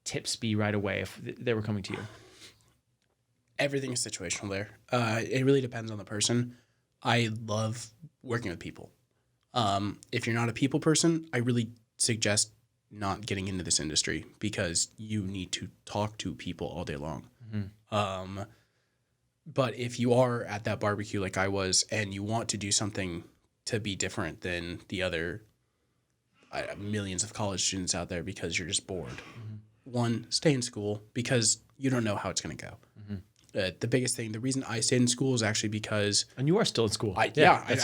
tips be right away if they were coming to you? Everything is situational there. It really depends on the person. I love working with people. If you're not a people person, I really suggest not getting into this industry because you need to talk to people all day long. Mm-hmm. But if you are at that barbecue like I was and you want to do something to be different than the other millions of college students out there because you're just bored, one, stay in school because you don't know how it's going to go. The biggest thing, the reason I stayed in school is actually because... And you are still in school. I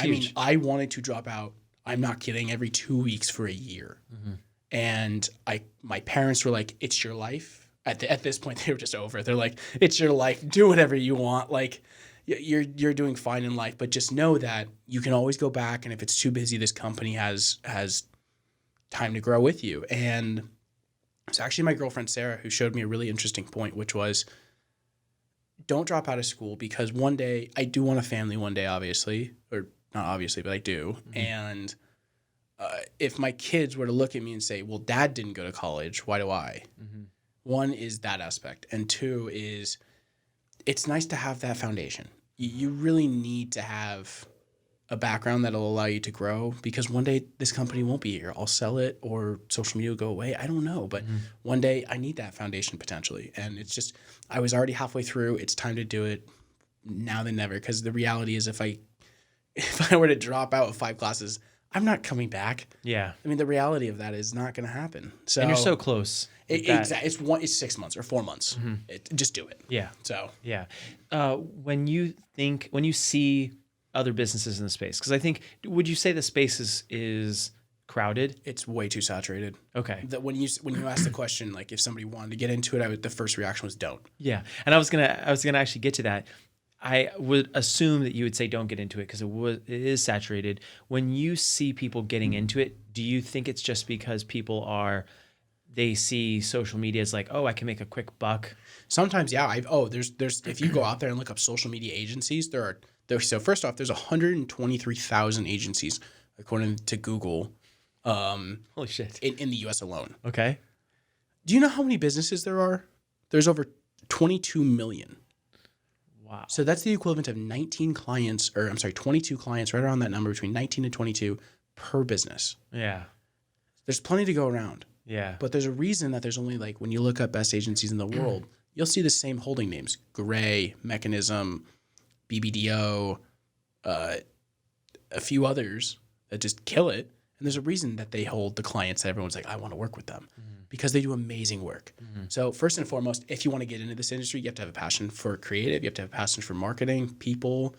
mean, I wanted to drop out, I'm not kidding, every 2 weeks for a year. Mm-hmm. And my parents were like, it's your life. At this point, they were just over it. They're like, it's your life. Do whatever you want. Like, you're doing fine in life, but just know that you can always go back. And if it's too busy, this company has time to grow with you. And it's actually my girlfriend, Sarah, who showed me a really interesting point, which was... don't drop out of school because one day I do want a family one day, obviously, or not obviously, but I do. Mm-hmm. And if my kids were to look at me and say, well, dad didn't go to college, why do I? Mm-hmm. One is that aspect. And two is it's nice to have that foundation. You really need to have a background that'll allow you to grow because one day this company won't be here. I'll sell it or social media will go away. I don't know. But one day I need that foundation potentially. And it's just, I was already halfway through. It's time to do it now than never. Because the reality is if I were to drop out of 5 classes, I'm not coming back. Yeah. I mean, the reality of that is not going to happen. So, and you're so close. Exactly. It's 6 months or 4 months. Mm-hmm. Just do it. Yeah. So. Yeah. When you see other businesses in the space, because I think, would you say the space is crowded? It's way too saturated. Okay. That when you ask the question, like if somebody wanted to get into it, the first reaction was don't. Yeah, and I was gonna actually get to that. I would assume that you would say don't get into it because it is saturated. When you see people getting into it, do you think it's just because they see social media as like, oh, I can make a quick buck? Sometimes, yeah. There's if you go out there and look up social media agencies, so first off, there's 123,000 agencies according to Google. Holy shit! In the U.S. alone. Okay. Do you know how many businesses there are? There's over 22 million. Wow. So that's the equivalent of 22 clients, right around that number, between 19 and 22 per business. Yeah. There's plenty to go around. Yeah. But there's a reason that there's only, like, when you look up best agencies in the world, you'll see the same holding names: Gray, Mechanism, BBDO, a few others that just kill it. And there's a reason that they hold the clients that everyone's like, I want to work with them, because they do amazing work. Mm-hmm. So first and foremost, if you want to get into this industry, you have to have a passion for creative. You have to have a passion for marketing, people.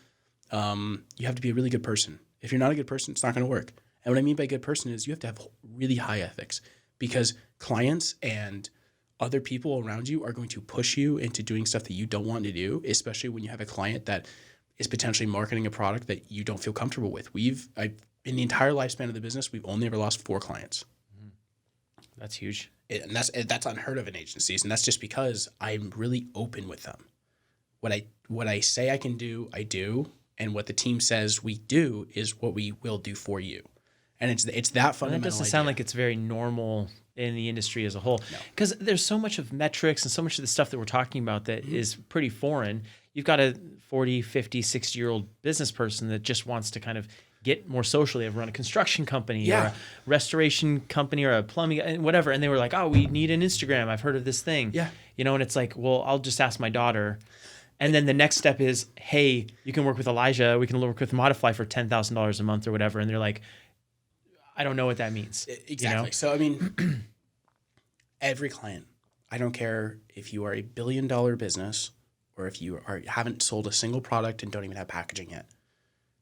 You have to be a really good person. If you're not a good person, it's not going to work. And what I mean by good person is you have to have really high ethics, because clients and other people around you are going to push you into doing stuff that you don't want to do, especially when you have a client that is potentially marketing a product that you don't feel comfortable with. In the entire lifespan of the business, we've only ever lost 4 clients. That's huge. And that's unheard of in agencies. And that's just because I'm really open with them. What I say I can do, I do. And what the team says we do is what we will do for you. And it's that fundamental. And that doesn't sound like it's very normal in the industry as a whole. Because there's so much of metrics and so much of the stuff that we're talking about that is pretty foreign. You've got a 40, 50, 60-year-old business person that just wants to kind of get more socially. I've run a construction company or a restoration company or a plumbing, whatever. And they were like, oh, we need an Instagram. I've heard of this thing. Yeah. And it's like, well, I'll just ask my daughter. And then the next step is, hey, you can work with Elijah. We can work with Modifly for $10,000 a month or whatever. And they're like, I don't know what that means. Exactly. So, I mean, every client, I don't care if you are a $1 billion business or if you haven't sold a single product and don't even have packaging yet,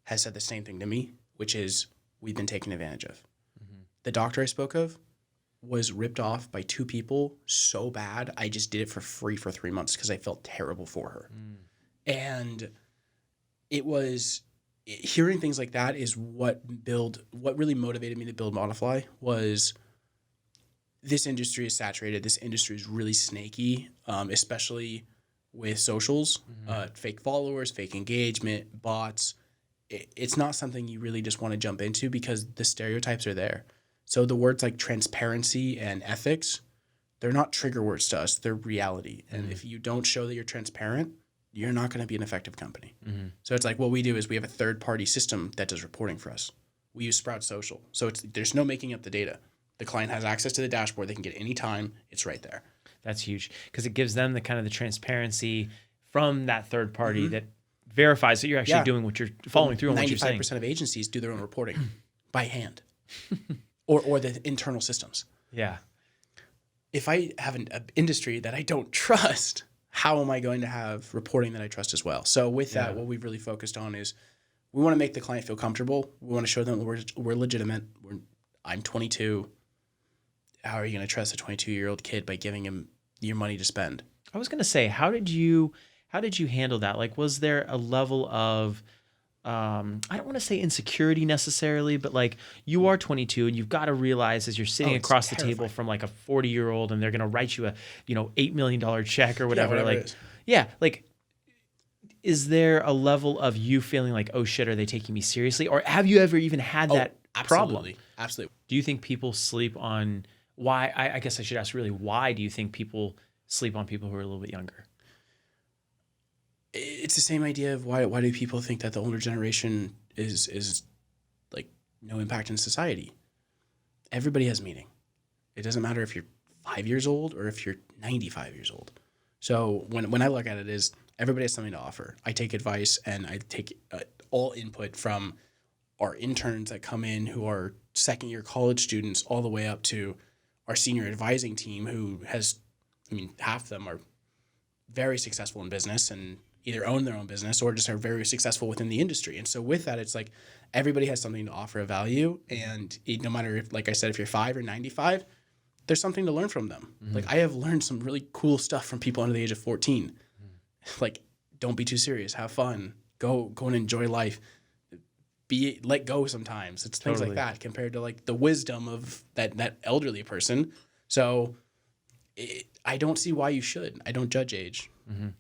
has said the same thing to me, which is we've been taken advantage of. Mm-hmm. The doctor I spoke of, was ripped off by 2 people so bad. I just did it for free for 3 months because I felt terrible for her. And it was hearing things like that is what really motivated me to build Modifly. Was this industry is saturated. This industry is really snaky, especially with socials, fake followers, fake engagement, bots. It's not something you really just want to jump into because the stereotypes are there. So the words like transparency and ethics, they're not trigger words to us. They're reality. And if you don't show that you're transparent, you're not going to be an effective company. So it's like what we do is we have a third-party system that does reporting for us. We use Sprout Social. So there's no making up the data. The client has access to the dashboard. They can get any time. It's right there. That's huge because it gives them the kind of the transparency from that third party that verifies that you're actually doing what you're following through on what you're saying. 95% of agencies do their own reporting by hand or the internal systems. Yeah. If I have an industry that I don't trust, how am I going to have reporting that I trust as well? So with that, what we've really focused on is we want to make the client feel comfortable. We want to show them we're legitimate. I'm 22. How are you going to trust a 22-year-old kid by giving him your money to spend? I was going to say, how did you handle that? Like, was there a level of, I don't want to say insecurity necessarily, but like you are 22 and you've got to realize as you're sitting across the table from like a 40-year-old and they're going to write you a, $8 million check or whatever. Like, is there a level of you feeling like, oh shit, are they taking me seriously? Or have you ever even had that problem? Absolutely. Do you think people sleep on why? I guess I should ask really, why do you think people sleep on people who are a little bit younger? It's the same idea of why do people think that the older generation is like no impact in society? Everybody has meaning. It doesn't matter if you're 5 years old or if you're 95 years old. So when I look at it is everybody has something to offer. I take advice and I take all input from our interns that come in who are second year college students all the way up to our senior advising team who has, half of them are very successful in business and either own their own business or just are very successful within the industry. And so with that, it's like everybody has something to offer of value. And no matter if, like I said, if you're 5 or 95, there's something to learn from them. Like I have learned some really cool stuff from people under the age of 14. Like, don't be too serious. Have fun. Go and enjoy life. Let go sometimes. It's things like that compared to like the wisdom of that elderly person. So I don't see why you should. I don't judge age.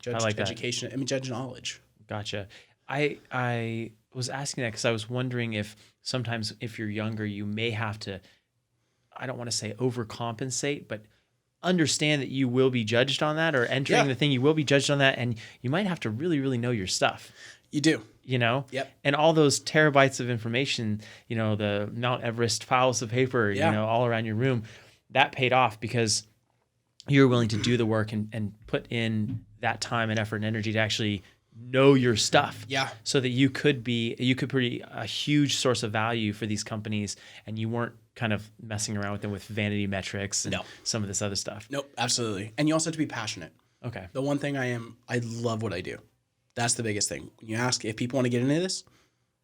Judge education. Judge knowledge. Gotcha. I was asking that because I was wondering if sometimes if you're younger, you may have to, I don't want to say overcompensate, but understand that you will be judged on that, or entering the thing, you will be judged on that. And you might have to really, really know your stuff. You do. Yep. And all those terabytes of information, the Mount Everest files of paper, all around your room, that paid off because you're willing to do the work and put in that time and effort and energy to actually know your stuff. Yeah. So that you could be a huge source of value for these companies and you weren't kind of messing around with them with vanity metrics and some of this other stuff. Nope, absolutely. And you also have to be passionate. Okay. The one thing I love what I do. That's the biggest thing. When you ask if people want to get into this,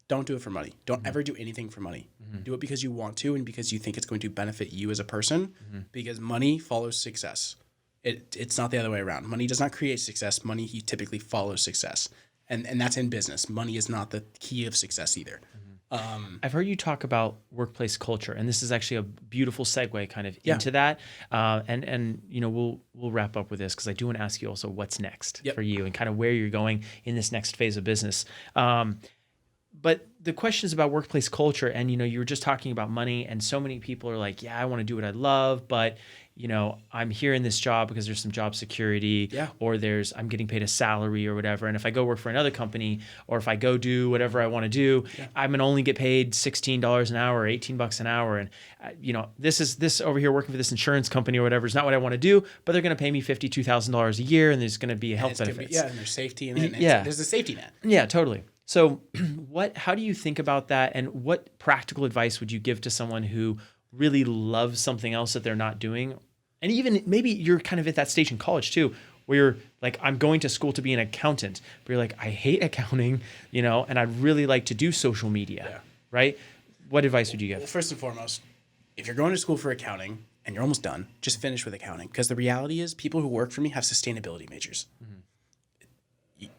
don't do it for money. Don't ever do anything for money. Do it because you want to and because you think it's going to benefit you as a person, because money follows success. It's not the other way around. Money does not create success. Money typically follows success. And that's in business. Money is not the key of success either. I've heard you talk about workplace culture, and this is actually a beautiful segue kind of into that. And we'll wrap up with this because I do want to ask you also what's next for you and kind of where you're going in this next phase of business. But the question is about workplace culture, and you were just talking about money, and so many people are like, yeah, I want to do what I love, but I'm here in this job because there's some job security, or I'm getting paid a salary or whatever. And if I go work for another company, or if I go do whatever I want to do, I'm going to only get paid $16 an hour or $18 an hour. And, this over here working for this insurance company or whatever is not what I want to do, but they're going to pay me $52,000 a year and there's going to be a health benefits. And there's safety in it. There's a safety net. Yeah, totally. So how do you think about that? And what practical advice would you give to someone who really loves something else that they're not doing? And even maybe you're kind of at that stage in college too, where you're like, I'm going to school to be an accountant, but you're like, I hate accounting, and I'd really like to do social media, right? What advice would you give? Well, first and foremost, if you're going to school for accounting, and you're almost done. Just finish with accounting. Because the reality is people who work for me have sustainability majors.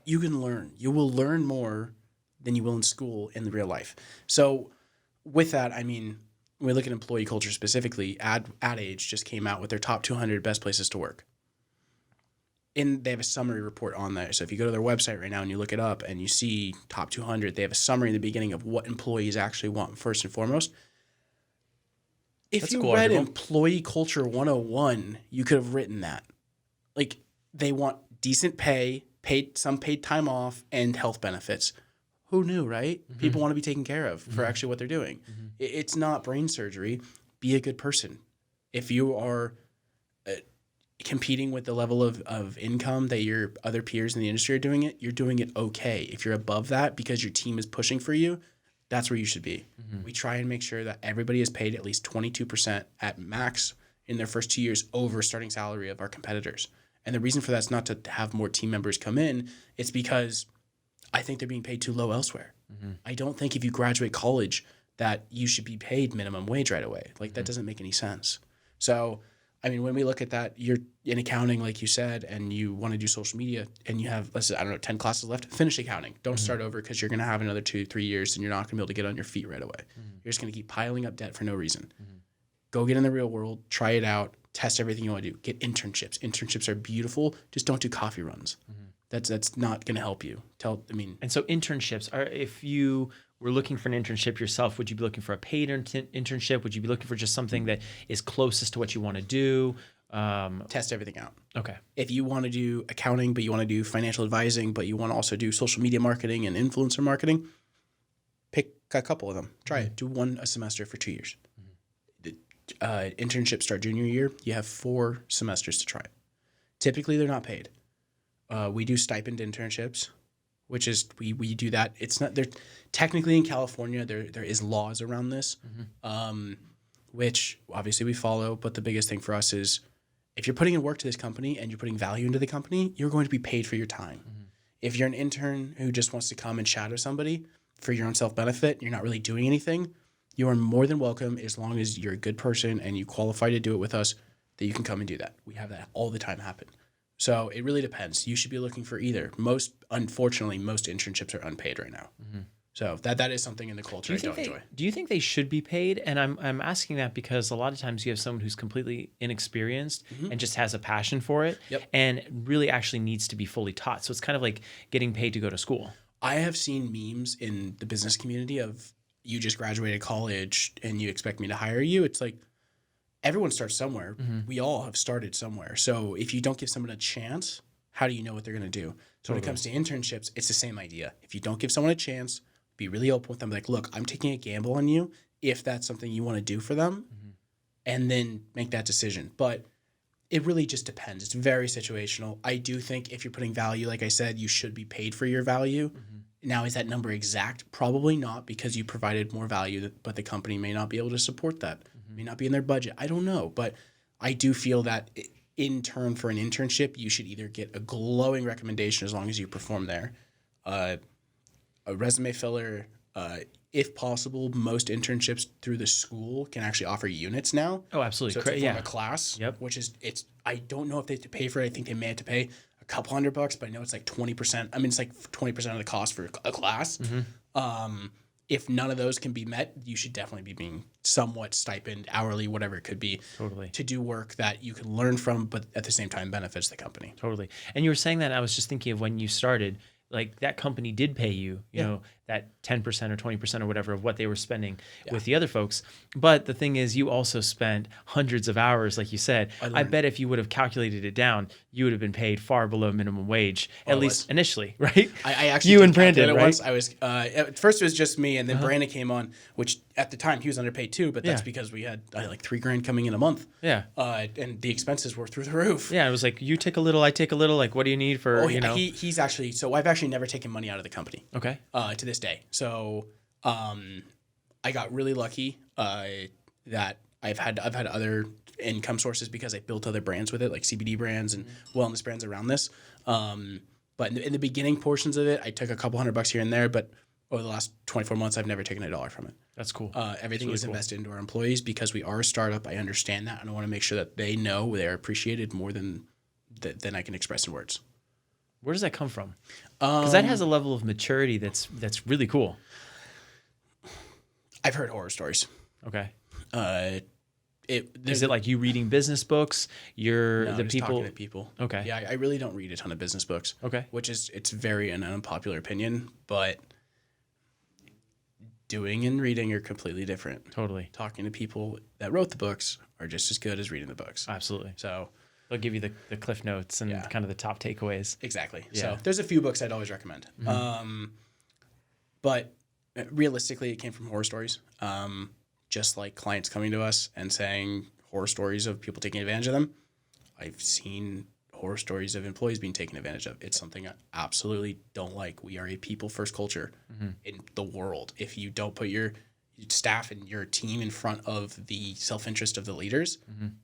You can learn. You will learn more than you will in school in the real life. So with that, I mean, when we look at employee culture specifically, Ad Age just came out with their top 200 best places to work. They have a summary report on there. So if you go to their website right now and you look it up and you see top 200, they have a summary in the beginning of what employees actually want first and foremost. If you read Employee Culture 101, you could have written that. Like, they want decent pay, some paid time off, and health benefits. Who knew, right? People want to be taken care of for actually what they're doing. It's not brain surgery. Be a good person. If you are competing with the level of income that your other peers in the industry are doing it, you're doing it okay. If you're above that because your team is pushing for you, that's where you should be. We try and make sure that everybody is paid at least 22% at max in their first 2 years over starting salary of our competitors. And the reason for that is not to have more team members come in. It's because I think they're being paid too low elsewhere. I don't think if you graduate college that you should be paid minimum wage right away. Like, that doesn't make any sense. So, I mean, when we look at that, you're in accounting, like you said, and you want to do social media and you have, let's say, 10 classes left, finish accounting. Don't start over because you're going to have another 2-3 years and you're not going to be able to get on your feet right away. You're just going to keep piling up debt for no reason. Go get in the real world, try it out, test everything you want to do. Get internships. Internships are beautiful. Just don't do coffee runs. That's not going to help you. And so internships are, if you were looking for an internship yourself, would you be looking for a paid internship? Would you be looking for just something that is closest to what you want to do? Test everything out. Okay. If you want to do accounting, but you want to do financial advising, but you want to also do social media marketing and influencer marketing, pick a couple of them. Try it. Do one a semester for 2 years. Internships start junior year. You have 4 semesters to try it. Typically, they're not paid. We do stipend internships, which is we do that. It's not they're technically in California. There is laws around this, which obviously we follow. But the biggest thing for us is if you're putting in work to this company and you're putting value into the company, you're going to be paid for your time. If you're an intern who just wants to come and shadow somebody for your own self-benefit, you're not really doing anything, you are more than welcome as long as you're a good person and you qualify to do it with us, that you can come and do that. We have that all the time happen. So it really depends. You should be looking for either. Unfortunately, most internships are unpaid right now. So that is something in the culture I don't enjoy. Do you think they should be paid? And I'm asking that because a lot of times you have someone who's completely inexperienced and just has a passion for it and really actually needs to be fully taught. So it's kind of like getting paid to go to school. I have seen memes in the business community of you just graduated college and you expect me to hire you. It's like, everyone starts somewhere. We all have started somewhere. So if you don't give someone a chance, how do you know what they're going to do? So when it comes to internships, it's the same idea. If you don't give someone a chance, be really open with them. Like, look, I'm taking a gamble on you if that's something you want to do for them, and then make that decision. But it really just depends. It's very situational. I do think if you're putting value, like I said, you should be paid for your value. Now, is that number exact? Probably not, because you provided more value, but the company may not be able to support that. May not be in their budget. I don't know. But I do feel that in turn for an internship, you should either get a glowing recommendation as long as you perform there, a resume filler. If possible, most internships through the school can actually offer units now. Oh, absolutely. So it's a class, which is, I don't know if they have to pay for it. I think they may have to pay a couple $100, but I know it's like 20%. I mean, it's like 20% of the cost for a class. If none of those can be met, you should definitely be being somewhat stipend, hourly, whatever it could be, to do work that you can learn from, but at the same time benefits the company. Totally. And you were saying that, I was just thinking of when you started, like that company did pay you, you know, that 10% or 20% or whatever of what they were spending with the other folks. But the thing is, you also spent hundreds of hours, like you said. I bet if you would have calculated it down, you would have been paid far below minimum wage, at least initially, right? I actually you and Brandon, right? Once. I was at first it was just me, and then Brandon came on, which at the time he was underpaid too, but that's because we had like $3,000 coming in a month. And the expenses were through the roof. Yeah, it was like you take a little, I take a little. Like, what do you need for? You know? He's actually. So I've actually never taken money out of the company. Okay. To this day. So I got really lucky that I've had other income sources because I built other brands with it, like CBD brands and wellness brands around this. But in the beginning portions of it, I took a couple $100 here and there. But over the last 24 months, I've never taken $1 from it. That's cool. Everything really is invested into our employees because we are a startup. I understand that, and I want to make sure that they know they're appreciated more than I can express in words. Where does that come from? Because that has a level of maturity that's really cool. I've heard horror stories. Okay. Is it like you reading business books? Just talking to people. Okay. Yeah, I really don't read a ton of business books. Okay. It's very an unpopular opinion, but doing and reading are completely different. Totally. Talking to people that wrote the books are just as good as reading the books. Absolutely. So they'll give you the cliff notes and kind of the top takeaways. Exactly. Yeah. So there's a few books I'd always recommend. But realistically, it came from horror stories. Just like clients coming to us and saying horror stories of people taking advantage of them. I've seen horror stories of employees being taken advantage of. It's something I absolutely don't like. We are a people-first culture in the world. If you don't put your staff and your team in front of the self-interest of the leaders,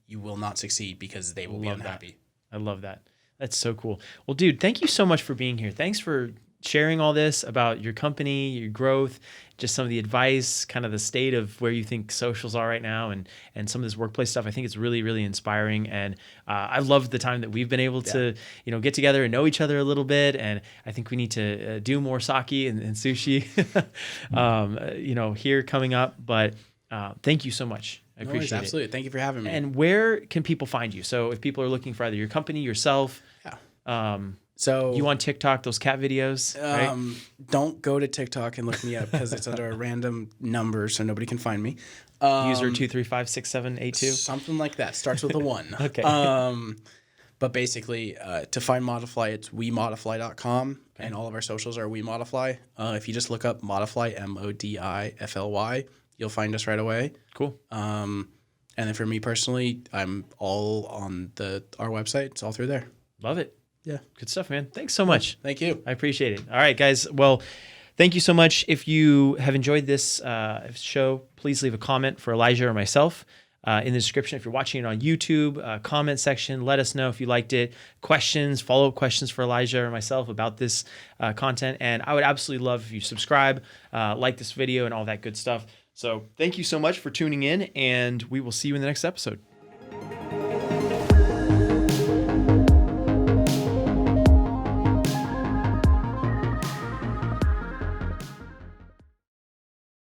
you will not succeed because they will be unhappy. I love that. That's so cool. Well, dude, thank you so much for being here. Thanks for sharing all this about your company, your growth, just some of the advice, kind of the state of where you think socials are right now, and some of this workplace stuff. I think it's really, really inspiring, and I love the time that we've been able to, get together and know each other a little bit. And I think we need to do more sake and sushi, here coming up. But thank you so much. I appreciate it. Absolutely. Thank you for having me. And where can people find you? So if people are looking for either your company, yourself, So you on TikTok, those cat videos, right? Don't go to TikTok and look me up because it's under a random number, so nobody can find me. User 2356782. Something like that. Starts with a 1. Okay. But basically, to find Modifly, it's wemodifly.com, and all of our socials are wemodifly. If you just look up Modifly, Modifly, you'll find us right away. Cool. And then for me personally, I'm all on our website. It's all through there. Love it. Yeah. Good stuff, man. Thanks so much. Thank you. I appreciate it. All right, guys. Well, thank you so much. If you have enjoyed this show, please leave a comment for Elijah or myself in the description. If you're watching it on YouTube, comment section, let us know if you liked it. Questions, follow-up questions for Elijah or myself about this content. And I would absolutely love if you subscribe, like this video, and all that good stuff. So thank you so much for tuning in, and we will see you in the next episode.